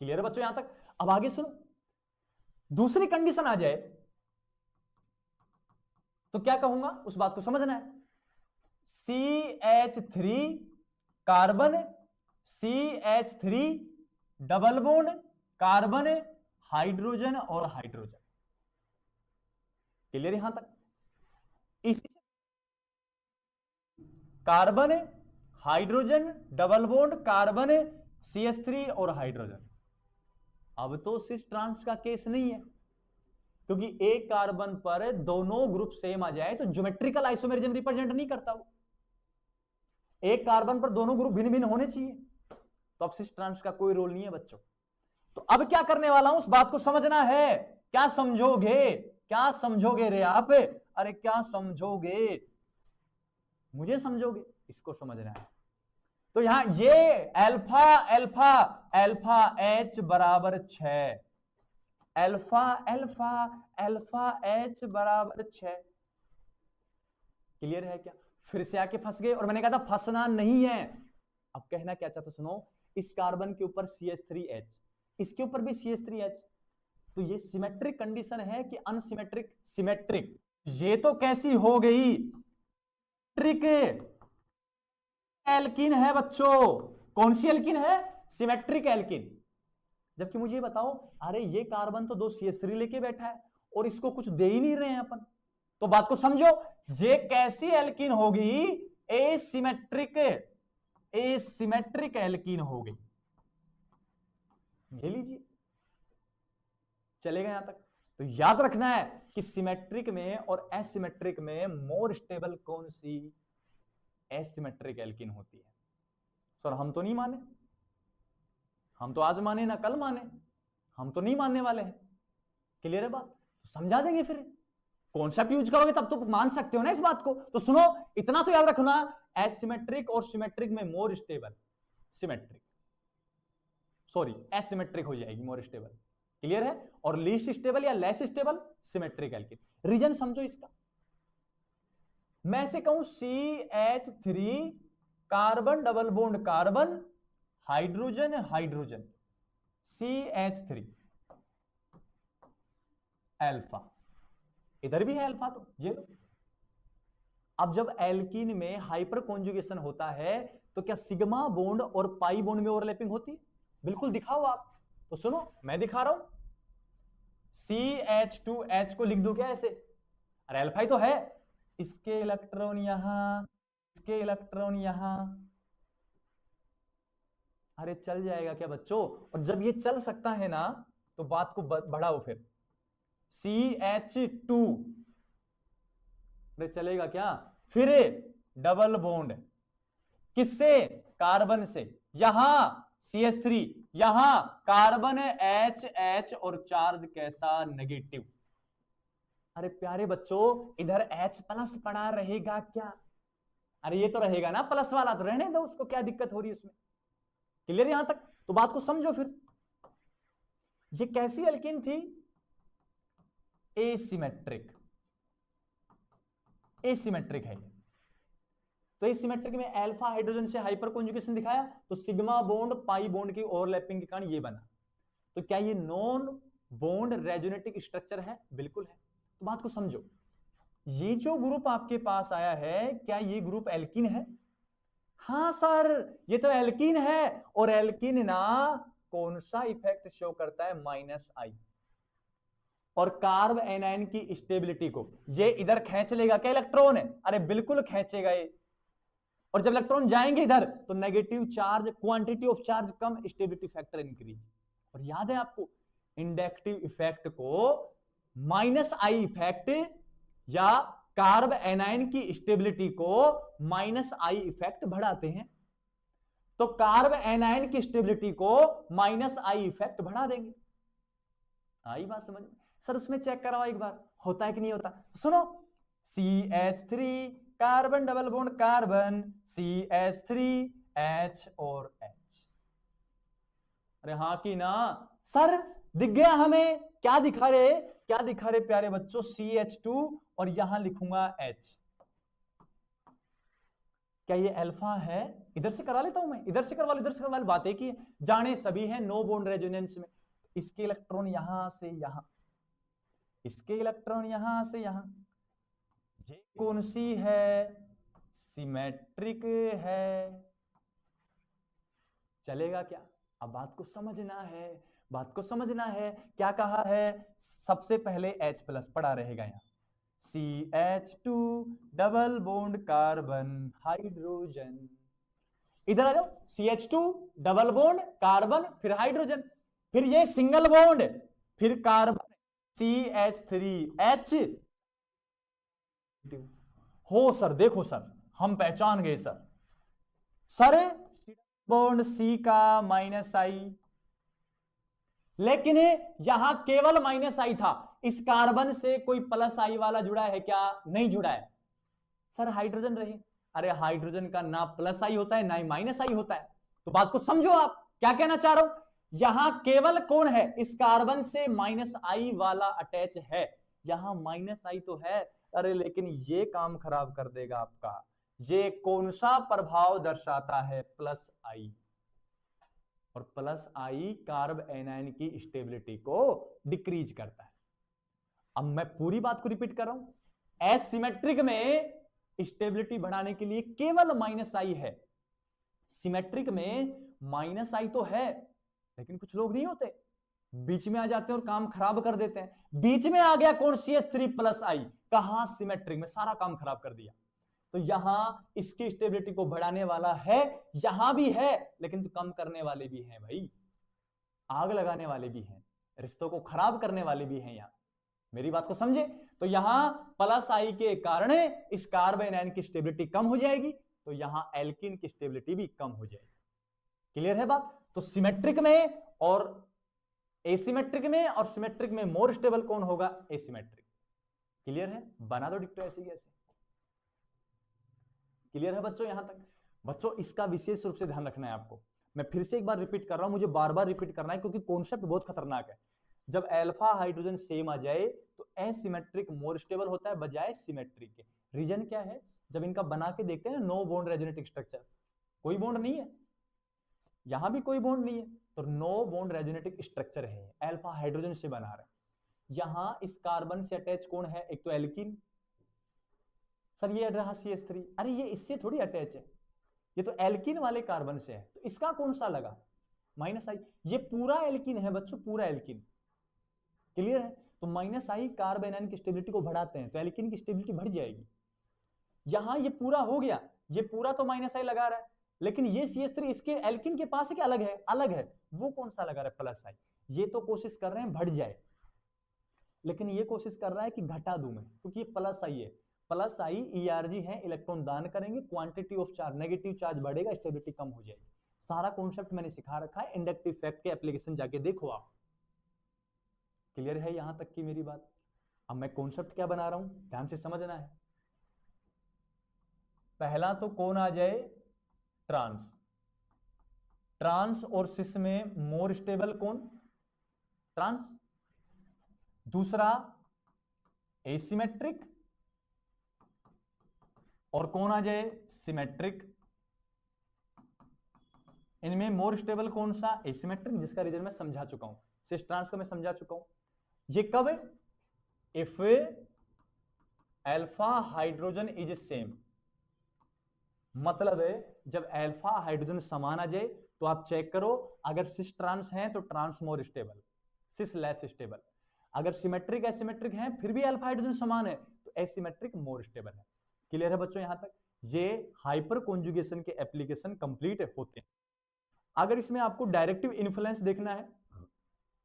क्लियर है बच्चों यहां तक? अब आगे सुनो, दूसरी कंडीशन आ जाए तो क्या कहूंगा, उस बात को समझना है। CH3 carbon, CH3 double bond carbon, hydrogen और हाइड्रोजन। क्लियर यहां तक? इसी carbon, hydrogen, double bond carbon, CH3 और हाइड्रोजन। अब तो सिस ट्रांस का केस नहीं है, क्योंकि एक कार्बन पर दोनों ग्रुप सेम आ जाए तो ज्योमेट्रिकल आइसोमेरिज्म रिप्रेजेंट नहीं करता वो। एक कार्बन पर दोनों ग्रुप भिन्न भिन्न होने चाहिए, तो अब सिस ट्रांस का कोई रोल नहीं है बच्चों। तो अब क्या करने वाला हूं, उस बात को समझना है। क्या समझोगे? क्या समझोगे रे आप? अरे क्या समझोगे? मुझे समझोगे, इसको समझना है। तो यहां ये अल्फा अल्फा अल्फा H बराबर 6, अल्फा अल्फा अल्फा H बराबर 6। क्लियर है क्या? फिर से आके फंस गए, और मैंने कहा था फंसना नहीं है। अब कहना क्या चाहते, सुनो, इस कार्बन के ऊपर CH3H, इसके ऊपर भी CH3H, तो ये सिमेट्रिक कंडीशन है कि अनसिमेट्रिक? सिमेट्रिक। ये तो कैसी हो गई? ट्रिक एल्किन है बच्चों। कौन सी एल्किन है? Symmetric alkene. जबकि मुझे बताओ, अरे ये कार्बन तो 2 CH3 लेके बैठा है और इसको कुछ दे ही नहीं रहे हैं अपन। तो बात को समझो, ये कैसी एल्किन होगी? एसिमेट्रिक, एसिमेट्रिक एल्किन हो गई। ले लीजिए, चलेगा यहां तक? तो याद रखना है कि सिमेट्रिक में और एसिमेट्रिक में मोर स्टेबल कौन सी? एसिमेट्रिक एल्किन होती है। सर हम तो नहीं माने, हम तो आज माने ना कल माने, हम तो नहीं मानने वाले हैं। क्लियर है बात? तो समझा देंगे, फिर कॉन्सेप्ट यूज करोगे तब तो मान सकते हो ना इस बात को। तो सुनो, इतना तो याद रखना, एसिमेट्रिक और सिमेट्रिक में more stable symmetric, sorry asymmetric हो जाएगी, मोर स्टेबल। क्लियर है? और लीस्ट स्टेबल या less stable symmetric alkene. Reason समझो इसका। मैं से कहूं CH3 carbon double bond carbon, hydrogen hydrogen, CH3 alpha, इधर भी है अल्फा, तो ये लो। अब जब एल्कीन में हाइपर कॉन्जुगेशन होता है तो क्या सिग्मा बॉन्ड और पाई बॉन्ड में ओवरलैपिंग होती है? बिल्कुल, दिखाओ आप। तो सुनो, मैं दिखा रहा हूं। CH2H को लिख दूं क्या ऐसे? अरे अल्फा ही तो है। इसके इलेक्ट्रॉन यहां, इसके इलेक्ट्रॉन यहां। अरे चल जाएगा क्या बच्चों? और जब ये चल सकता है ना, तो बात को बढ़ाओ फिर। CH2, अरे चलेगा क्या? फिर डबल बॉन्ड किससे? कार्बन से। यहां CH3, यहां कार्बन H और चार्ज कैसा? नेगेटिव। अरे प्यारे बच्चों, इधर H प्लस पड़ा रहेगा क्या? अरे ये तो रहेगा ना प्लस वाला, तो रहने दो उसको, क्या दिक्कत हो रही है उसमें। क्लियर यहां तक? तो बात को समझो फिर। ये कैसी एल्कीन थी? एसिमेट्रिक, एसिमेट्रिक है। तो एसिमेट्रिक में अल्फा हाइड्रोजन से हाइपर कॉन्जुगेशन दिखाया, तो सिग्मा बॉन्ड पाई बॉन्ड की ओवरलैपिंग के कारण ये बना। तो क्या ये नॉन बॉन्ड रेजोनेटिक स्ट्रक्चर है? बिल्कुल है। तो बात को समझो, ये जो ग्रुप आपके पास आया है, क्या ये ग्रुप एल्कीन है? हां सर, ये तो एल्कीन है। और एल्कीन ना कौन सा इफेक्ट शो करता है? -I। और कार्ब एनायन की स्टेबिलिटी को ये इधर खींच लेगा क्या इलेक्ट्रॉन? अरे बिल्कुल खींचेगा ये। और जब इलेक्ट्रॉन जाएंगे इधर, तो negative charge, quantity of charge come, stability factor increase. और याद है आपको, इंडक्टिव इफेक्ट को -I इफेक्ट या कार्ब एनायन की स्टेबिलिटी को -I इफेक्ट बढ़ाते हैं। तो कार्ब एनायन की स्टेबिलिटी को -I इफेक्ट बढ़ा देंगे। आई बात समझ में? सर उसमें चेक कराओ एक बार, होता है कि नहीं होता? सुनो, CH3 carbon double bond carbon CH3H और H। अरे हाँ कि ना सर, दिख गया हमें? क्या दिखा रहे प्यारे बच्चों? CH2 और यहां लिखूंगा H। क्या ये अल्फा है? इधर से करा लेता हूं मैं, इधर से करवा लो, बात एक ही है, जाने सभी है नो बॉन्ड रेजोनेंस में। इसके इलेक्ट्रॉन यहां से यहां, इसके इलेक्ट्रॉन यहां से यहां, ये कौन सी है? सिमेट्रिक है। चलेगा क्या? अब बात को समझना है, क्या कहा है? सबसे पहले H प्लस पड़ा रहेगा यहां, CH2 double bond carbon hydrogen. इधर आ जाओ, CH2 डबल बॉन्ड कार्बन फिर हाइड्रोजन, फिर ये सिंगल बॉन्ड, फिर कार्बन CH3H। हो सर, देखो सर, हम पहचान गए सर बॉन्ड C का -I, लेकिन यहां केवल -I था। इस कार्बन से कोई +I वाला जुड़ा है क्या? नहीं जुड़ा है सर, हाइड्रोजन रहे। अरे हाइड्रोजन का ना +I होता है ना ही -I होता है, तो बात को समझो। आप क्या कहना चाह रहा हूं? यहां केवल कौन है? इस कार्बन से -I वाला अटैच है, यहां -I तो है। अरे लेकिन ये काम खराब कर देगा आपका। ये कौन सा प्रभाव दर्शाता है? +I। और +I कार्ब एनायन की स्टेबिलिटी को डिक्रीज करता है। अब मैं पूरी बात को रिपीट कर रहा हूं, एसिमेट्रिक में स्टेबिलिटी बढ़ाने के लिए केवल -I है। सिमेट्रिक में -I तो है, लेकिन कुछ लोग नहीं होते, बीच में आ जाते हैं और काम खराब कर देते हैं। बीच में आ गया कौन? CH3+I। कहां? सिमेट्रिक में, सारा काम खराब कर दिया। तो यहां इसकी स्टेबिलिटी को बढ़ाने वाला है, यहां भी है, लेकिन तो कम करने वाले भी हैं भाई, आग लगाने वाले भी हैं, रिश्तों को खराब करने वाले भी हैं। यहां मेरी बात को समझे? तो यहां +I के कारण इस कार्बन आयन की स्टेबिलिटी कम हो जाएगी, तो यहां एल्किन की स्टेबिलिटी भी कम हो जाएगी। क्लियर है बात? तो सिमेट्रिक में और एसिमेट्रिक में और सिमेट्रिक में मोर स्टेबल कौन होगा? एसिमेट्रिक। क्लियर है? बना दो डिक्टो ऐसे ही ऐसे। क्लियर है बच्चों यहां तक? बच्चों इसका विशेष रूप से ध्यान रखना है आपको। मैं फिर से एक बार रिपीट कर रहा हूं, मुझे बार बार रिपीट करना है क्योंकि कॉन्सेप्ट बहुत खतरनाक है। जब अल्फा हाइड्रोजन सेम आ जाए तो एसिमेट्रिक मोर स्टेबल होता है बजाय सिमेट्रिक के। रीजन क्या है? जब इनका बना के देखते हैं नो बॉन्ड रेजोनेटिक स्ट्रक्चर, कोई बॉन्ड नहीं है, यहां भी कोई बॉन्ड नहीं है, तो नो बॉन्ड रेजोनेटिक स्ट्रक्चर है, अल्फा हाइड्रोजन से बना रहे हैं। यहां इस कार्बन से अटैच कौन है? एक तो एल्किन, सर ये रहा CH3, अरे ये इससे थोड़ी अटैच है, ये तो एल्किन वाले कार्बन से है, तो इसका कौन सा लगा? -I। ये पूरा एल्किन है बच्चों, पूरा एल्किन। क्लियर है? तो -I कार्बन आयन की स्टेबिलिटी को बढ़ाते हैं, तो एल्किन की स्टेबिलिटी बढ़ जाएगी। यहां ये पूरा हो गया, ये पूरा तो -I लगा रहा है, लेकिन ये CH3 इसके एल्किन के पास है कि अलग है? अलग है। वो कौन सा लगा रहा है? +I। ये तो कोशिश कर रहे हैं बढ़ जाए, लेकिन ये कोशिश कर रहा है कि घटा दूं मैं, क्योंकि ये +I है। +I ERG है, इलेक्ट्रॉन दान करेंगे, quantity of charge, negative charge बढ़ेगा, स्टेबिलिटी कम हो जाएगी। सारा कॉन्सेप्ट मैंने सिखा रखा है, इंडक्टिव इफेक्ट के एप्लीकेशन जाके देखो आप। क्लियर है यहां तक की मेरी बात? अब मैं कॉन्सेप्ट क्या बना रहा हूं, ध्यान से समझना है। पहला तो कौन आ जाए? ट्रांस। ट्रांस और सिस में मोर स्टेबल कौन? ट्रांस। दूसरा एसिमेट्रिक, और कौन आ जाए? सिमेट्रिक। इनमें मोर स्टेबल कौन सा? एसिमेट्रिक, जिसका रीजन मैं समझा चुका हूं, सिस ट्रांस का मैं समझा चुका हूं। ये कब? If alpha hydrogen is same, मतलब है जब अल्फा हाइड्रोजन समान आ जाए तो आप चेक करो, अगर सिस ट्रांस है तो ट्रांस मोर स्टेबल, सिस लेस स्टेबल। अगर सिमेट्रिक एसिमेट्रिक है फिर भी अल्फा हाइड्रोजन समान है तो एसिमेट्रिक मोर स्टेबल है। क्लियर है बच्चों यहां तक? ये हाइपर कॉन्जुगेशन के एप्लीकेशन कंप्लीट होते हैं। अगर इसमें आपको डायरेक्टिव इन्फ्लुएंस देखना है,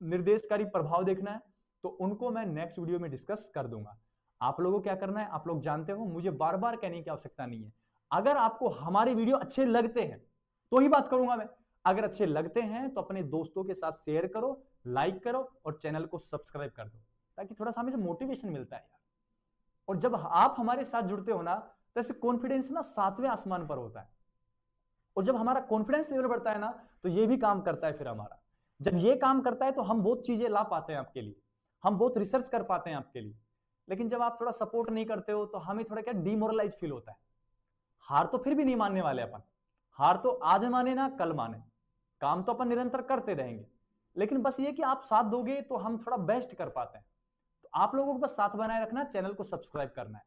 निर्देशकारी प्रभाव देखना है, तो उनको मैं नेक्स्ट वीडियो में डिस्कस कर दूंगा। आप लोगों को क्या करना है, आप लोग जानते हो, मुझे बार बार कहने की आवश्यकता नहीं है। अगर आपको हमारे वीडियो अच्छे लगते हैं तो ही बात करूंगा मैं, अगर अच्छे लगते हैं तो अपने दोस्तों के साथ शेयर करो, लाइक करो और चैनल को सब्सक्राइब कर दो, ताकि थोड़ा सा हमें से मोटिवेशन मिलता है यार। और जब आप हमारे साथ जुड़ते हो ना, तो ऐसे कॉन्फिडेंस ना 7वें आसमान पर होता है। और जब हमारा कॉन्फिडेंस लेवल बढ़ता है ना, तो ये भी काम करता है फिर हमारा। जब ये काम करता है तो हम बहुत चीजें ला पाते हैं आपके लिए, हम बहुत रिसर्च कर पाते हैं आपके लिए। लेकिन जब आप थोड़ा सपोर्ट नहीं करते हो तो हमें थोड़ा क्या डिमोरलाइज फील होता है। हार तो फिर भी नहीं मानने वाले अपन, हार तो आज माने ना कल माने, काम तो अपन निरंतर करते रहेंगे। लेकिन बस ये कि आप साथ दोगे तो हम थोड़ा बेस्ट कर पाते हैं। तो आप लोगों को बस साथ बनाए रखना, चैनल को सब्सक्राइब करना है।